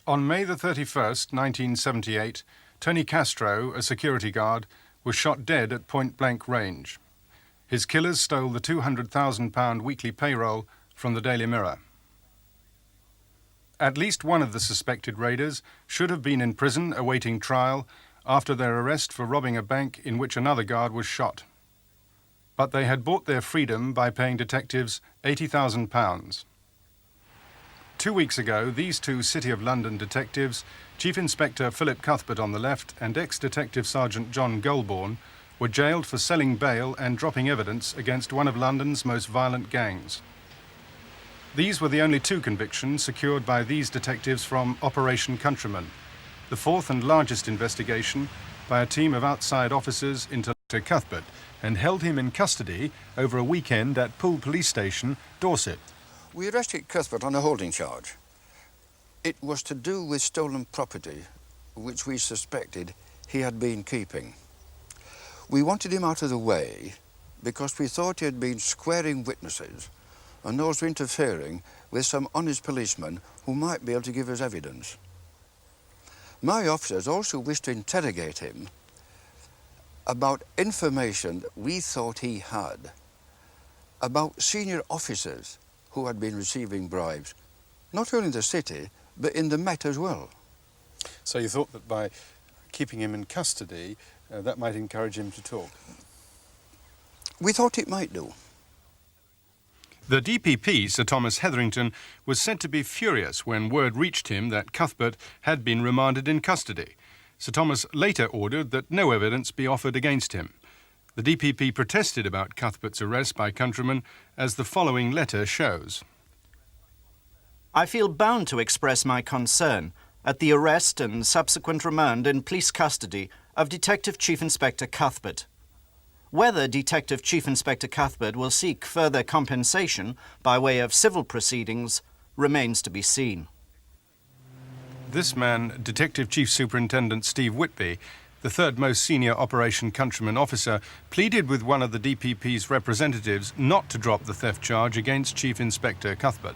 On May the 31st, 1978, Tony Castro, a security guard, was shot dead at point-blank range. His killers stole the £200,000 weekly payroll from the Daily Mirror. At least one of the suspected raiders should have been in prison awaiting trial after their arrest for robbing a bank in which another guard was shot. But they had bought their freedom by paying detectives £80,000. 2 weeks ago, these two City of London detectives, Chief Inspector Philip Cuthbert on the left and ex-Detective Sergeant John Goulbourne, were jailed for selling bail and dropping evidence against one of London's most violent gangs. These were the only two convictions secured by these detectives from Operation Countryman, the fourth and largest investigation by a team of outside officers into Cuthbert, and held him in custody over a weekend at Poole Police Station, Dorset. We arrested Cuthbert on a holding charge. It was to do with stolen property, which we suspected he had been keeping. We wanted him out of the way because we thought he had been squaring witnesses and also interfering with some honest policemen who might be able to give us evidence. My officers also wished to interrogate him about information that we thought he had about senior officers who had been receiving bribes, not only in the city, but in the Met as well. So you thought that by keeping him in custody, that might encourage him to talk? We thought it might do. The DPP, Sir Thomas Hetherington, was said to be furious when word reached him that Cuthbert had been remanded in custody. Sir Thomas later ordered that no evidence be offered against him. The DPP protested about Cuthbert's arrest by Countryman, as the following letter shows. I feel bound to express my concern at the arrest and subsequent remand in police custody of Detective Chief Inspector Cuthbert. Whether Detective Chief Inspector Cuthbert will seek further compensation by way of civil proceedings remains to be seen. This man, Detective Chief Superintendent Steve Whitby, the third most senior Operation Countryman officer, pleaded with one of the DPP's representatives not to drop the theft charge against Chief Inspector Cuthbert.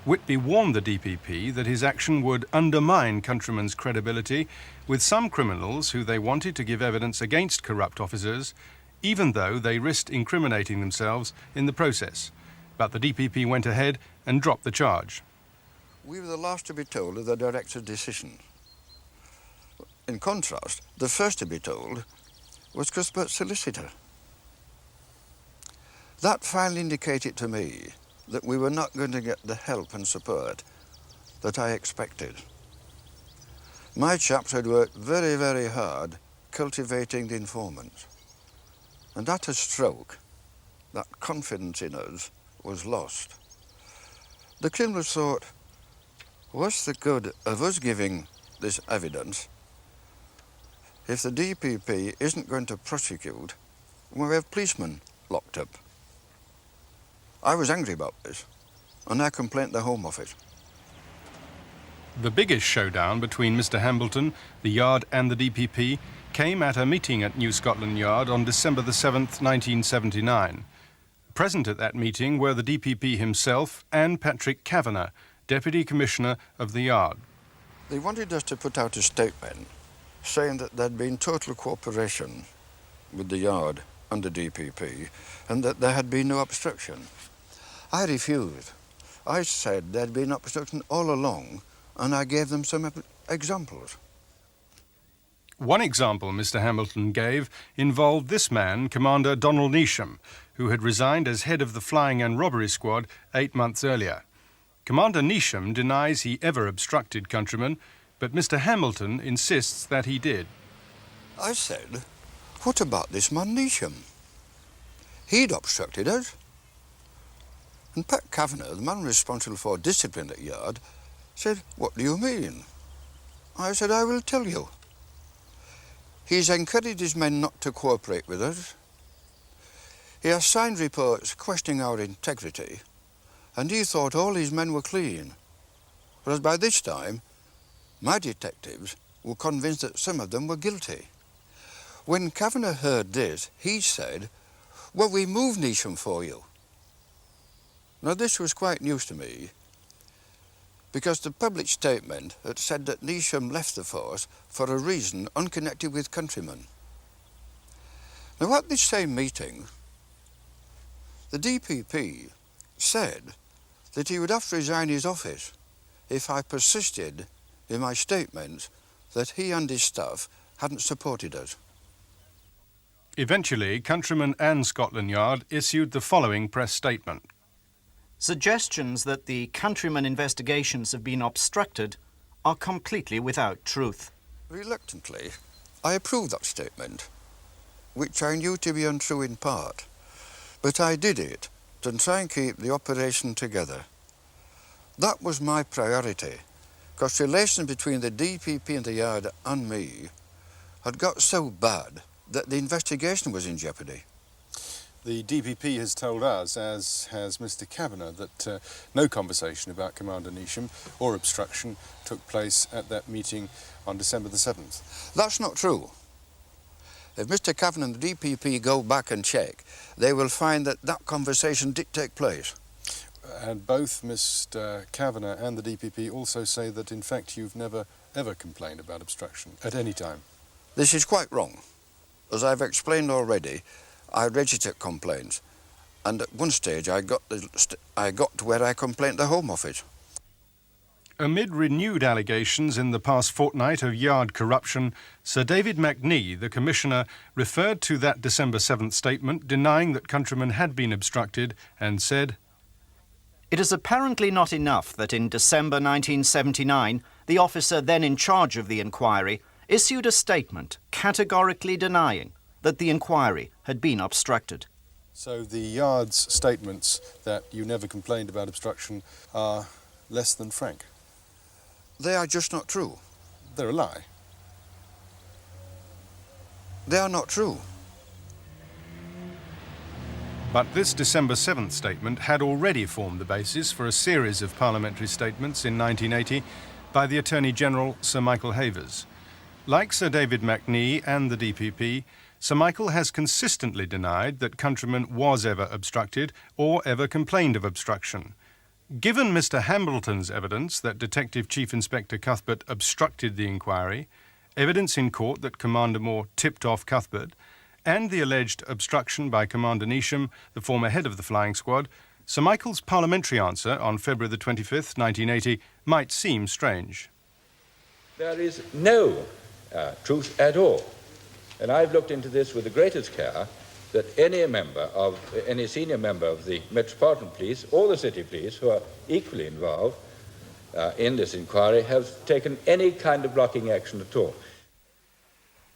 Whitby warned the DPP that his action would undermine Countryman's credibility with some criminals who they wanted to give evidence against corrupt officers, even though they risked incriminating themselves in the process. But the DPP went ahead and dropped the charge. We were the last to be told of the director's decision. In contrast, the first to be told was Cuthbert's solicitor. That finally indicated to me that we were not going to get the help and support that I expected. My chaps had worked very, very hard cultivating the informants. And at a stroke, that confidence in us was lost. The criminals thought, what's the good of us giving this evidence if the DPP isn't going to prosecute when we have policemen locked up? I was angry about this, and I complained to the Home Office. The biggest showdown between Mr. Hambleton, the Yard and the DPP came at a meeting at New Scotland Yard on December the 7th, 1979. Present at that meeting were the DPP himself and Patrick Kavanagh, Deputy Commissioner of the Yard. They wanted us to put out a statement saying that there'd been total cooperation with the Yard and the DPP and that there had been no obstruction. I refused. I said there'd been obstruction all along, and I gave them some examples. One example Mr. Hambleton gave involved this man, Commander Donald Neesham, who had resigned as head of the Flying and Robbery Squad 8 months earlier. Commander Neesham denies he ever obstructed Countryman, but Mr. Hambleton insists that he did. I said, what about this man Neesham? He'd obstructed us. And Pat Kavanagh, the man responsible for discipline at Yard, said, what do you mean? I said, I will tell you. He's encouraged his men not to cooperate with us. He has signed reports questioning our integrity, and he thought all his men were clean. Whereas by this time, my detectives were convinced that some of them were guilty. When Kavanagh heard this, he said, well, we moved Neesham for you. Now, this was quite news to me, because the public statement had said that Neesham left the force for a reason unconnected with Countryman. Now, at this same meeting, the DPP said that he would have to resign his office if I persisted in my statement that he and his staff hadn't supported us. Eventually, Countryman and Scotland Yard issued the following press statement. Suggestions that the Countryman investigations have been obstructed are completely without truth. Reluctantly, I approved that statement, which I knew to be untrue in part, but I did it to try and keep the operation together. That was my priority, because relations between the DPP and the Yard and me had got so bad that the investigation was in jeopardy. The DPP has told us, as has Mr Kavanagh, that no conversation about Commander Neesham or obstruction took place at that meeting on December the 7th. That's not true. If Mr Kavanagh and the DPP go back and check, they will find that that conversation did take place. And both Mr Kavanagh and the DPP also say that, in fact, you've never, ever complained about obstruction at any time. This is quite wrong. As I've explained already, I registered complaints, and at one stage I got to where I complained to the Home Office. Amid renewed allegations in the past fortnight of Yard corruption, Sir David McNee, the Commissioner, referred to that December 7th statement denying that Countryman had been obstructed and said, It is apparently not enough that in December 1979, the officer then in charge of the inquiry issued a statement categorically denying that the inquiry had been obstructed. So the Yard's statements that you never complained about obstruction are less than frank? They are just not true. They're a lie. They are not true. But this December 7th statement had already formed the basis for a series of parliamentary statements in 1980 by the Attorney-General Sir Michael Havers. Like Sir David McNee and the DPP, Sir Michael has consistently denied that Countryman was ever obstructed or ever complained of obstruction. Given Mr Hambleton's evidence that Detective Chief Inspector Cuthbert obstructed the inquiry, evidence in court that Commander Moore tipped off Cuthbert, and the alleged obstruction by Commander Neesham, the former head of the flying squad, Sir Michael's parliamentary answer on February the 25th, 1980, might seem strange. There is no truth at all. And I've looked into this with the greatest care, that any senior member of the Metropolitan Police or the City Police who are equally involved in this inquiry have taken any kind of blocking action at all.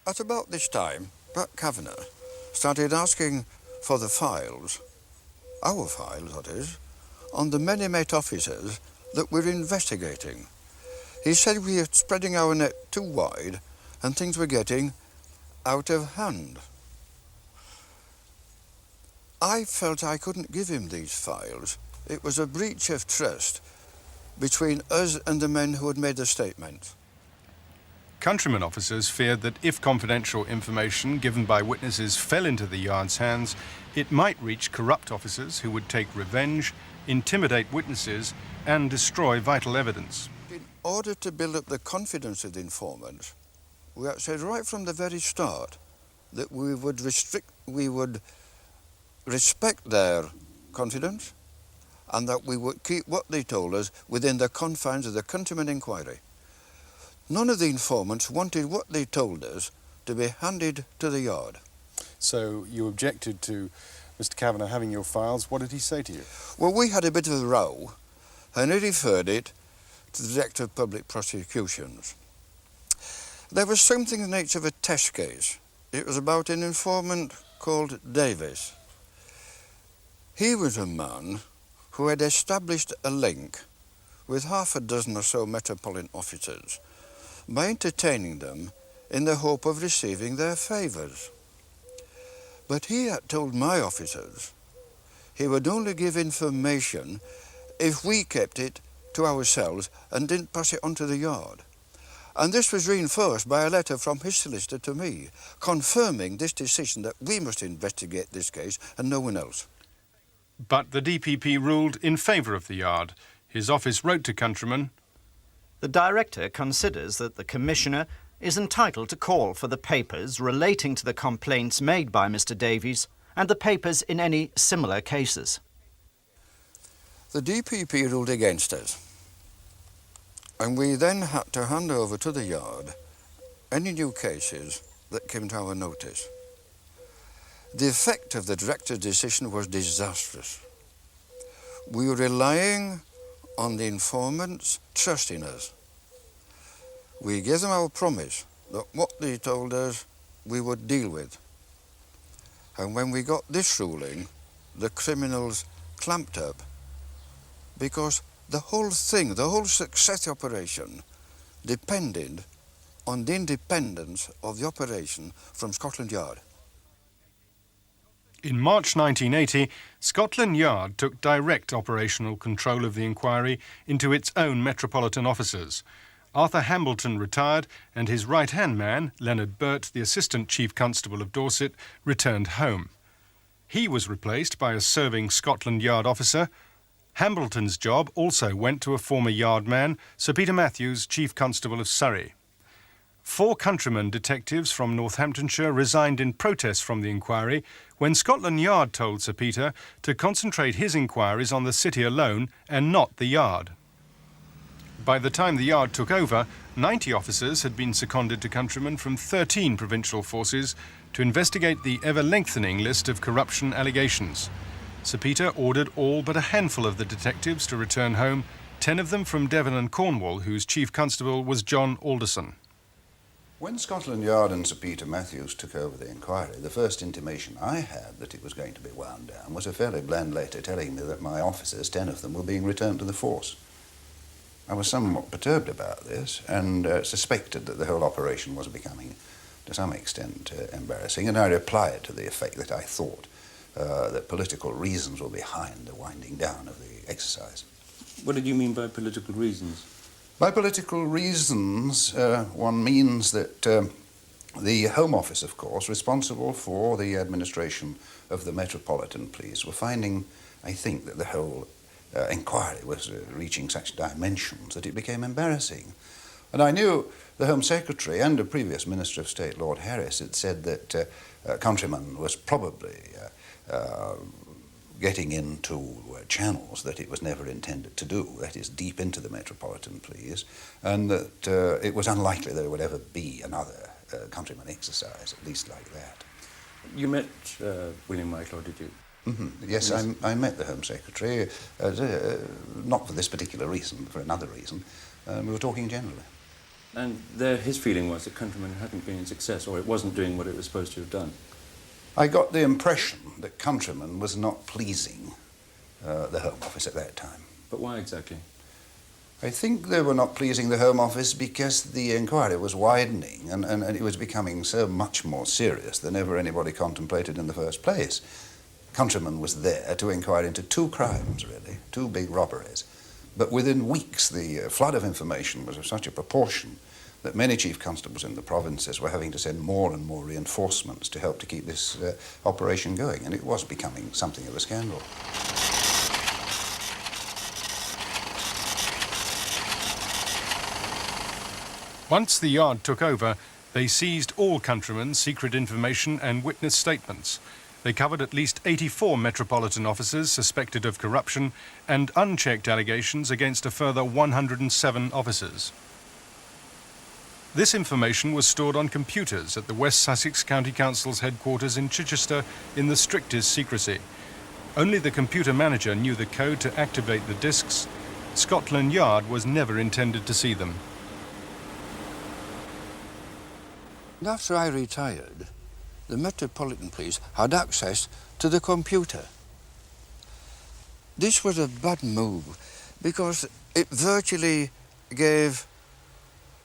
At about this time, Pat Kavanagh started asking for the files, our files that is, on the many Met officers that we're investigating. He said we were spreading our net too wide and things were getting out of hand. I felt I couldn't give him these files. It was a breach of trust between us and the men who had made the statement. Countryman officers feared that if confidential information given by witnesses fell into the Yard's hands, it might reach corrupt officers who would take revenge, intimidate witnesses, and destroy vital evidence. In order to build up the confidence of the informants, we had said right from the very start that we would respect their confidence and that we would keep what they told us within the confines of the Countryman inquiry. None of the informants wanted what they told us to be handed to the Yard. So you objected to Mr Kavanagh having your files. What did he say to you? Well, we had a bit of a row and he referred it to the Director of Public Prosecutions. There was something in the nature of a test case. It was about an informant called Davis. He was a man who had established a link with half a dozen or so Metropolitan officers by entertaining them in the hope of receiving their favours. But he had told my officers he would only give information if we kept it to ourselves and didn't pass it on to the Yard. And this was reinforced by a letter from his solicitor to me, confirming this decision that we must investigate this case and no one else. But the DPP ruled in favour of the Yard. His office wrote to Countryman, The director considers that the commissioner is entitled to call for the papers relating to the complaints made by Mr. Davies and the papers in any similar cases. The DPP ruled against us, and we then had to hand over to the yard any new cases that came to our notice. The effect of the director's decision was disastrous. We were relying on the informants trusting us. We gave them our promise that what they told us we would deal with. And when we got this ruling, the criminals clamped up, because the whole thing, the whole success operation, depended on the independence of the operation from Scotland Yard. In March 1980, Scotland Yard took direct operational control of the inquiry into its own metropolitan officers. Arthur Hambleton retired, and his right-hand man, Leonard Burt, the Assistant Chief Constable of Dorset, returned home. He was replaced by a serving Scotland Yard officer. Hambleton's job also went to a former yard man, Sir Peter Matthews, Chief Constable of Surrey. 4 Countryman detectives from Northamptonshire resigned in protest from the inquiry when Scotland Yard told Sir Peter to concentrate his inquiries on the city alone and not the yard. By the time the yard took over, 90 officers had been seconded to Countryman from 13 provincial forces to investigate the ever-lengthening list of corruption allegations. Sir Peter ordered all but a handful of the detectives to return home, 10 of them from Devon and Cornwall, whose chief constable was John Alderson. When Scotland Yard and Sir Peter Matthews took over the inquiry, the first intimation I had that it was going to be wound down was a fairly bland letter telling me that my officers, 10 of them, were being returned to the force. I was somewhat perturbed about this and suspected that the whole operation was becoming, to some extent, embarrassing, and I replied to the effect that I thought that political reasons were behind the winding down of the exercise. What did you mean by political reasons? By political reasons, one means that the Home Office, of course, responsible for the administration of the Metropolitan Police, were finding, I think, that the whole inquiry was reaching such dimensions that it became embarrassing. And I knew the Home Secretary and a previous Minister of State, Lord Harris, had said that Countryman was probably getting into channels that it was never intended to do, that is, deep into the Metropolitan Police, and that it was unlikely there would ever be another Countryman exercise, at least like that. You met William Whitelaw, did you? Mm-hmm. Yes, I met the Home Secretary, not for this particular reason, but for another reason. We were talking generally. And his feeling was that Countryman hadn't been a success, or it wasn't doing what it was supposed to have done. I got the impression that Countryman was not pleasing the Home Office at that time. But why exactly? I think they were not pleasing the Home Office because the inquiry was widening and it was becoming so much more serious than ever anybody contemplated in the first place. Countryman was there to inquire into 2 crimes, really, 2 big robberies. But within weeks, the flood of information was of such a proportion that many chief constables in the provinces were having to send more and more reinforcements to help to keep this operation going, and it was becoming something of a scandal. Once the yard took over, they seized all Countrymen's secret information and witness statements. They covered at least 84 Metropolitan officers suspected of corruption and unchecked allegations against a further 107 officers. This information was stored on computers at the West Sussex County Council's headquarters in Chichester in the strictest secrecy. Only the computer manager knew the code to activate the disks. Scotland Yard was never intended to see them. After I retired, the Metropolitan Police had access to the computer. This was a bad move because it virtually gave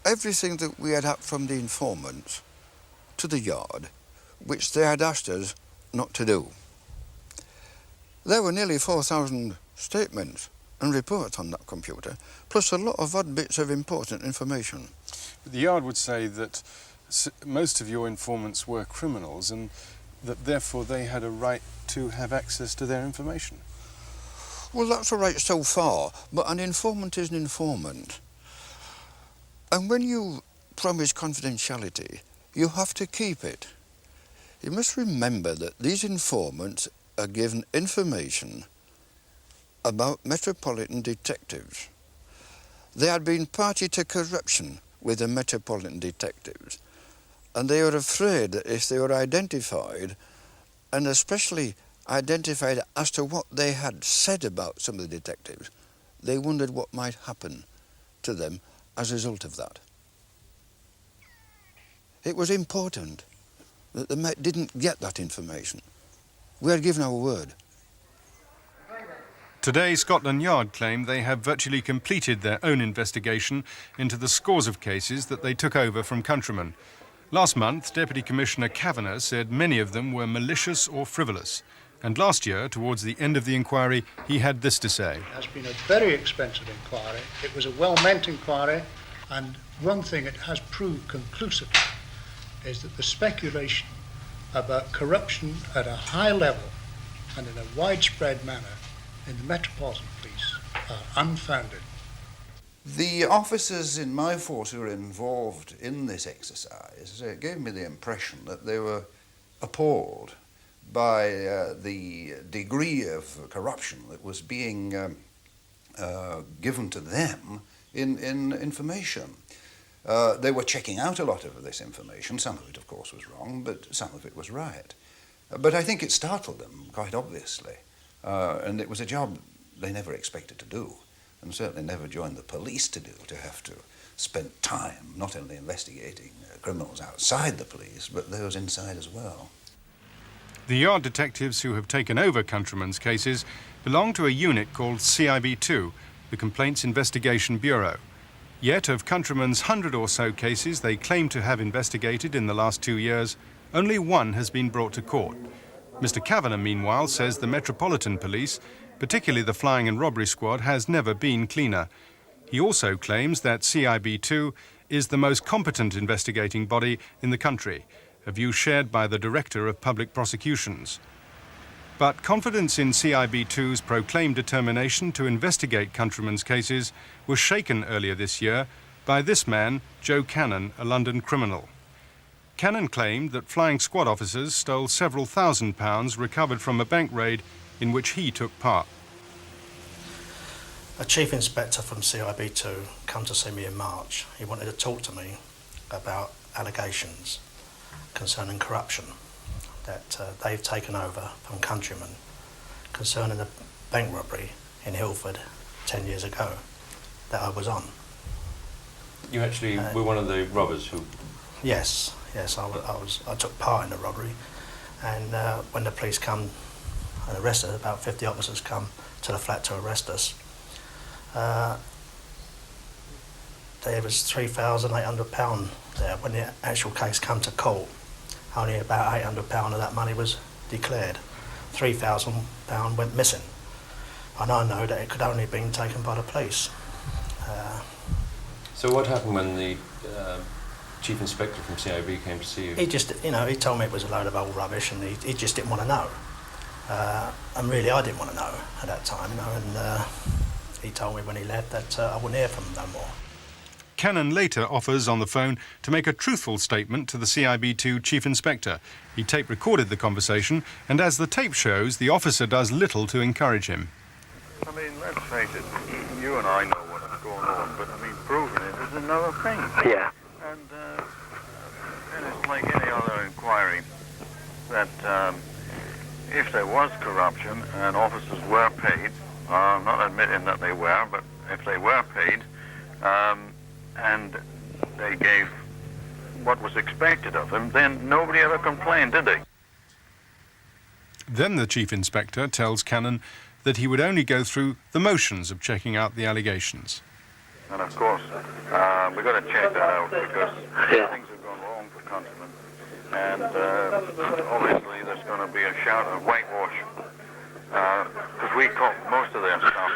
everything that we had from the informants to the yard, which they had asked us not to do. There were nearly 4,000 statements and reports on that computer, plus a lot of odd bits of important information. The yard would say that most of your informants were criminals and that therefore they had a right to have access to their information. Well, that's all right so far, but an informant is an informant. And when you promise confidentiality, you have to keep it. You must remember that these informants are given information about Metropolitan detectives. They had been party to corruption with the Metropolitan detectives, and they were afraid that if they were identified, and especially identified as to what they had said about some of the detectives, they wondered what might happen to them as a result of that. It was important that the Met didn't get that information. We had given our word. Today, Scotland Yard claim they have virtually completed their own investigation into the scores of cases that they took over from Countryman. Last month, Deputy Commissioner Kavanagh said many of them were malicious or frivolous. And last year, towards the end of the inquiry, he had this to say. It has been a very expensive inquiry. It was a well-meant inquiry, and one thing it has proved conclusively is that the speculation about corruption at a high level and in a widespread manner in the Metropolitan Police are unfounded. The officers in my force who were involved in this exercise gave me the impression that they were appalled by the degree of corruption that was being given to them in information. They were checking out a lot of this information. Some of it, of course, was wrong, but some of it was right. But I think it startled them, quite obviously. And it was a job they never expected to do, and certainly never joined the police to do, to have to spend time not only investigating criminals outside the police, but those inside as well. The Yard detectives who have taken over Countryman's cases belong to a unit called CIB2, the Complaints Investigation Bureau. Yet of Countryman's 100 or so cases they claim to have investigated in the last 2 years, only one has been brought to court. Mr. Kavanagh, meanwhile, says the Metropolitan Police, particularly the Flying and Robbery Squad, has never been cleaner. He also claims that CIB2 is the most competent investigating body in the country, a view shared by the Director of Public Prosecutions. But confidence in CIB2's proclaimed determination to investigate Countryman's cases was shaken earlier this year by this man, Joe Cannon, a London criminal. Cannon claimed that flying squad officers stole several £1,000s recovered from a bank raid in which he took part. A chief inspector from CIB2 come to see me in March. He wanted to talk to me about allegations concerning corruption that they've taken over from Countryman concerning a bank robbery in Hilford 10 years ago that I was on. You actually were one of the robbers who... Yes, I took part in the robbery, and when the police come and arrested us, about 50 officers come to the flat to arrest us, there was £3,800 there. When the actual case come to court, only about £800 of that money was declared. £3,000 went missing, and I know that it could only have been taken by the police. So what happened when the chief inspector from CIB came to see you? He just, he told me it was a load of old rubbish, and he just didn't want to know. And really, I didn't want to know at that time, and he told me when he left that I wouldn't hear from him no more. Cannon later offers on the phone to make a truthful statement to the CIB2 chief inspector. He tape-recorded the conversation, and as the tape shows, the officer does little to encourage him. I mean, let's face it, you and I know what's going on, but I mean, proving it is another thing. Yeah. And it's like any other inquiry, that if there was corruption and officers were paid, I'm not admitting that they were, but if they were paid, and they gave what was expected of them, then nobody ever complained, did they? Then the chief inspector tells Cannon that he would only go through the motions of checking out the allegations. And of course, we've got to check that out, because things have gone wrong for Countryman. And obviously there's going to be a shout of whitewash, because we caught most of their stuff.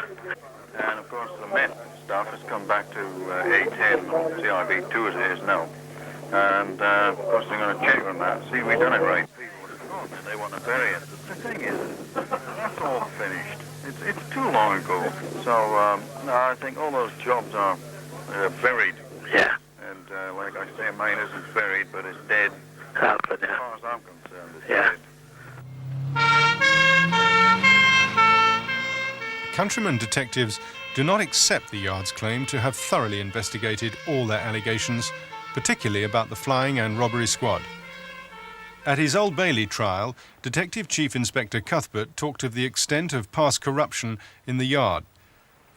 And of course the Met stuff has come back to A10 or CIB2 as it is now. And of course they're going to check on that, see we done it right. People would have thought that they want to bury it. The thing is, that's all finished. It's too long ago. So no, I think all those jobs are buried. Yeah. Countryman detectives do not accept the Yard's claim to have thoroughly investigated all their allegations, particularly about the flying and robbery squad. At his Old Bailey trial, Detective Chief Inspector Cuthbert talked of the extent of past corruption in the Yard.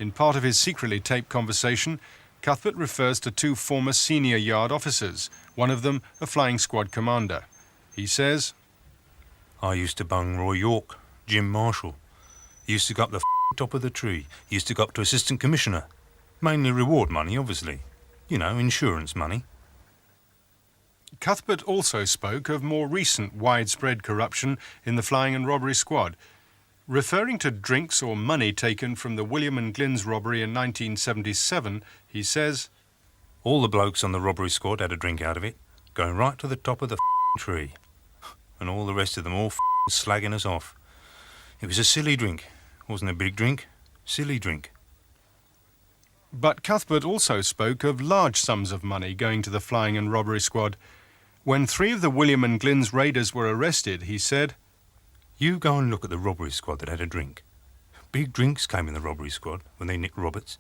In part of his secretly taped conversation, Cuthbert refers to two former senior Yard officers, one of them a flying squad commander. He says, "I used to bung Roy York, Jim Marshall. He used to go up the top of the tree. He used to go up to assistant commissioner. Mainly reward money, obviously. You know, insurance money." Cuthbert also spoke of more recent widespread corruption in the flying and robbery squad. Referring to drinks or money taken from the William and Glyn's robbery in 1977, he says, "All the blokes on the robbery squad had a drink out of it, going right to the top of the tree. And all the rest of them all slagging us off. It was a silly drink. Wasn't a big drink. Silly drink." But Cuthbert also spoke of large sums of money going to the flying and robbery squad. When three of the William and Glyn's raiders were arrested, he said, "You go and look at the robbery squad that had a drink. Big drinks came in the robbery squad when they nicked Roberts.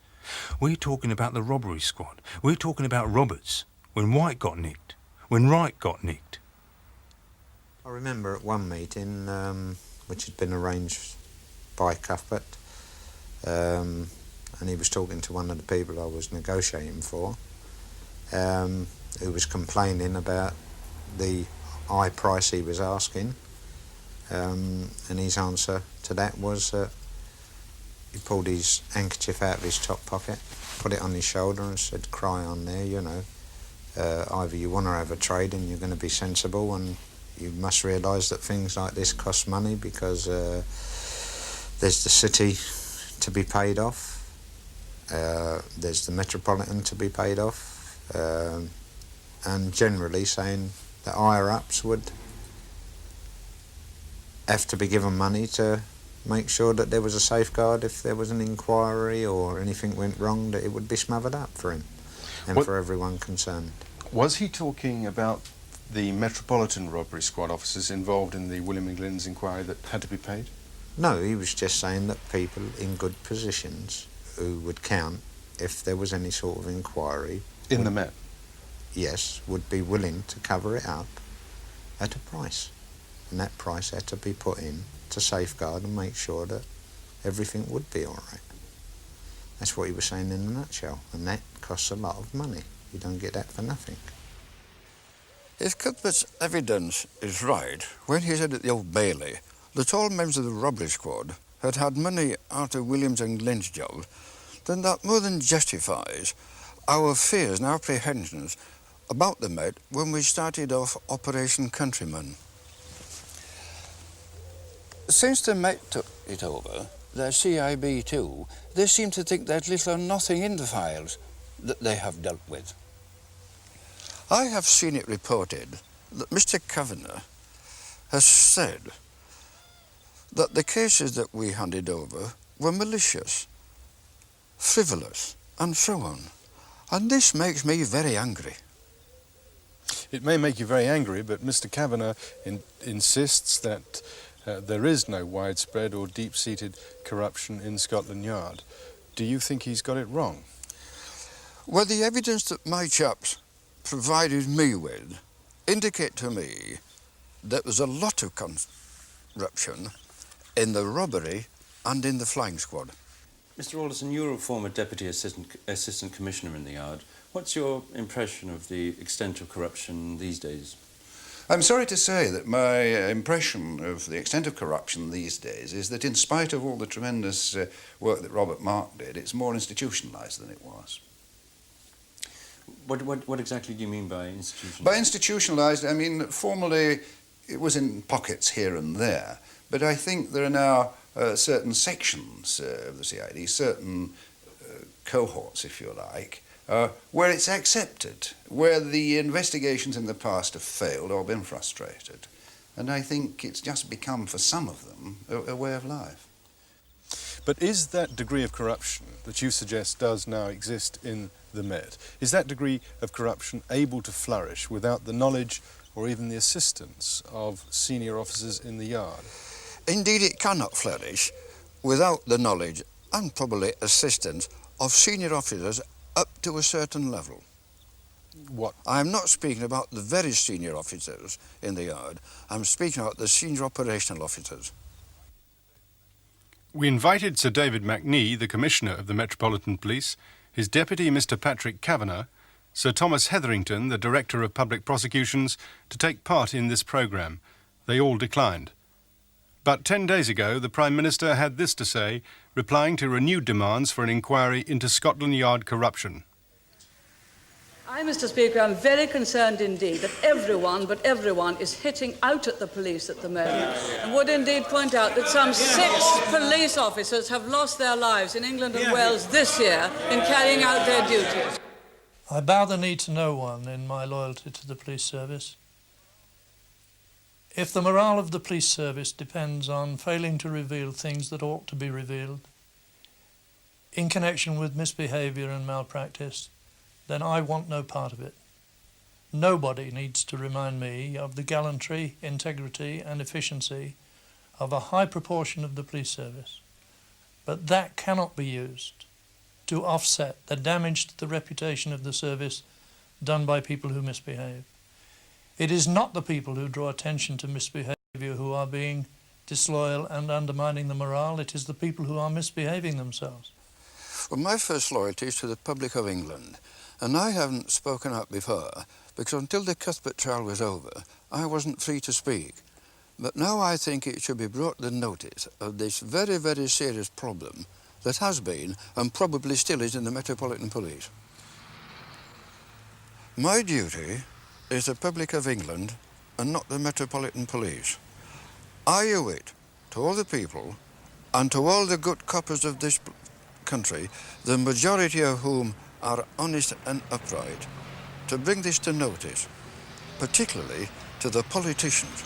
We're talking about the robbery squad. We're talking about Roberts. When White got nicked. When Wright got nicked." I remember at one meeting, which had been arranged by Cuthbert, and he was talking to one of the people I was negotiating for, who was complaining about the high price he was asking, and his answer to that was he pulled his handkerchief out of his top pocket, put it on his shoulder and said, "Cry on there, you know. Either you want to have a trade and you're going to be sensible, and you must realise that things like this cost money because there's the city to be paid off, there's the Metropolitan to be paid off, and generally saying that higher-ups would have to be given money to make sure that there was a safeguard if there was an inquiry or anything went wrong, that it would be smothered up for him and for everyone concerned." Was he talking about the Metropolitan robbery squad officers involved in the William and Glyn's inquiry that had to be paid? No, he was just saying that people in good positions who would count if there was any sort of inquiry... In the Met? Yes, would be willing to cover it up at a price. And that price had to be put in to safeguard and make sure that everything would be all right. That's what he was saying in a nutshell, and that costs a lot of money. You don't get that for nothing. If Cuthbert's evidence is right, when he said at the Old Bailey that all members of the robbery squad had had money out of Williams and Glyn's job, then that more than justifies our fears and our apprehensions about the Met when we started off Operation Countryman. Since the Met took it over, their CIB too, they seem to think there's little or nothing in the files that they have dealt with. I have seen it reported that Mr. Kavanagh has said that the cases that we handed over were malicious, frivolous, and so on. And this makes me very angry. It may make you very angry, but Mr. Kavanagh insists that there is no widespread or deep-seated corruption in Scotland Yard. Do you think he's got it wrong? Well, the evidence that my chaps provided me with indicate to me that there's a lot of corruption in the robbery and in the flying squad. Mr. Alderson, you're a former Deputy Assistant Commissioner in the Yard. What's your impression of the extent of corruption these days? I'm sorry to say that my impression of the extent of corruption these days is that in spite of all the tremendous work that Robert Mark did, it's more institutionalised than it was. What exactly do you mean by institutionalised? By institutionalised, I mean formerly it was in pockets here and there, but I think there are now certain sections of the CID, certain cohorts, if you like, where it's accepted, where the investigations in the past have failed or been frustrated. And I think it's just become, for some of them, a way of life. But is that degree of corruption that you suggest does now exist in the Met, is that degree of corruption able to flourish without the knowledge or even the assistance of senior officers in the Yard? Indeed, it cannot flourish without the knowledge and probably assistance of senior officers up to a certain level. What? I'm not speaking about the very senior officers in the yard. I'm speaking about the senior operational officers. We invited Sir David McNee, the Commissioner of the Metropolitan Police, his deputy Mr Patrick Kavanagh, Sir Thomas Hetherington, the Director of Public Prosecutions, to take part in this programme. They all declined. But 10 days ago, the Prime Minister had this to say, replying to renewed demands for an inquiry into Scotland Yard corruption. I, Mr Speaker, am very concerned indeed that everyone is hitting out at the police at the moment, and would indeed point out that some 6 police officers have lost their lives in England and Wales this year in carrying out their duties. I bow the knee to no one in my loyalty to the police service. If the morale of the police service depends on failing to reveal things that ought to be revealed in connection with misbehaviour and malpractice, then I want no part of it. Nobody needs to remind me of the gallantry, integrity and efficiency of a high proportion of the police service. But that cannot be used to offset the damage to the reputation of the service done by people who misbehave. It is not the people who draw attention to misbehaviour who are being disloyal and undermining the morale. It is the people who are misbehaving themselves. Well, my first loyalty is to the public of England. And I haven't spoken up before, because until the Cuthbert trial was over, I wasn't free to speak. But now I think it should be brought to the notice of this very, very serious problem that has been, and probably still is, in the Metropolitan Police. My duty is the public of England and not the Metropolitan Police. I owe it to all the people and to all the good coppers of this country, the majority of whom are honest and upright, to bring this to notice, particularly to the politicians.